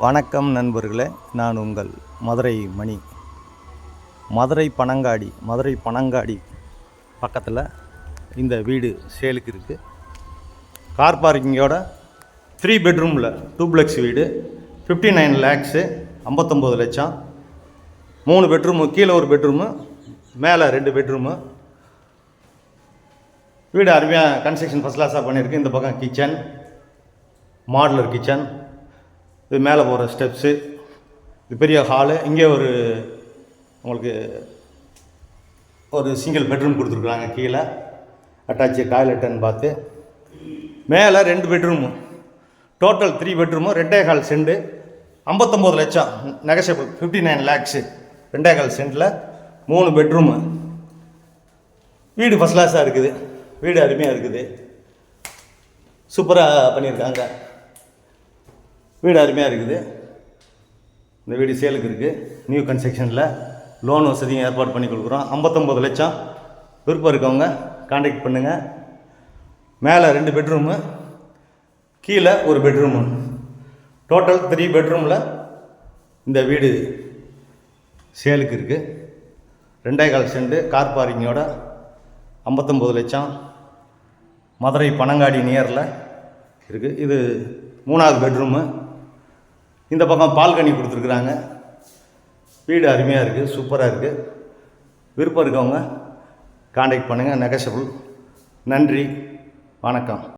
வணக்கம் நண்பர்களே, நான் உங்கள் மதுரை மணி. மதுரை பனங்காடி பக்கத்தில் இந்த வீடு சேலுக்கு இருக்குது. கார் பார்க்கிங்கோட 3 பெட்ரூமில் டூப்ளெக்ஸ் வீடு, 59 lakhs, 59 லட்சம். 3 பெட்ரூமு, கீழே ஒரு பெட்ரூமு, மேலே 2 பெட்ரூமு. வீடு அருமையாக கன்ஸ்ட்ரக்ஷன் ஃபஸ்ட் கிளாஸாக பண்ணியிருக்கு. இந்த பக்கம் கிச்சன், மாடுலர் கிச்சன், இது மேலே போகிற ஸ்டெப்ஸு, இது பெரிய ஹாலு. இங்கே உங்களுக்கு ஒரு சிங்கிள் பெட்ரூம் கொடுத்துருக்குறாங்க. கீழே அட்டாச்சு டாய்லெட்டுன்னு பார்த்து மேலே 2 பெட்ரூமு, டோட்டல் 3 பெட்ரூமு, 2.25 சென்ட், 59 லட்சம் நெகஷியபிள், 59 lakhs, 2.25 சென்ட்டில் 3 பெட்ரூமு. வீடு ஃபஸ்ட் கிளாஸாக இருக்குது. வீடு அருமையாக இருக்குது, சூப்பராக பண்ணியிருக்காங்க. வீடு அருமையாக இருக்குது. இந்த வீடு சேலுக்கு இருக்குது. நியூ கன்ஸ்ட்ரக்ஷனில் லோன் வசதியும் ஏற்பாடு பண்ணி கொடுக்குறோம். 59 லட்சம். விருப்பம் இருக்கவங்க கான்டாக்ட் பண்ணுங்கள். மேலே 2 பெட்ரூமு, கீழே ஒரு பெட்ரூமு, டோட்டல் 3 பெட்ரூமில் இந்த வீடு சேலுக்கு இருக்குது. 2.25 சென்ட், கார் பார்க்கிங்கோட 59 லட்சம். மதுரை பனங்காடி நியரில் இருக்குது. இது 3வது பெட்ரூமு. இந்த பக்கம் பால்கனி கொடுத்துருக்குறாங்க. வீடு அருமையாக இருக்குது, சூப்பராக இருக்குது. விருப்பம் இருக்கவங்க கான்டாக்ட் பண்ணுங்கள். நெகஷியபிள். நன்றி, வணக்கம்.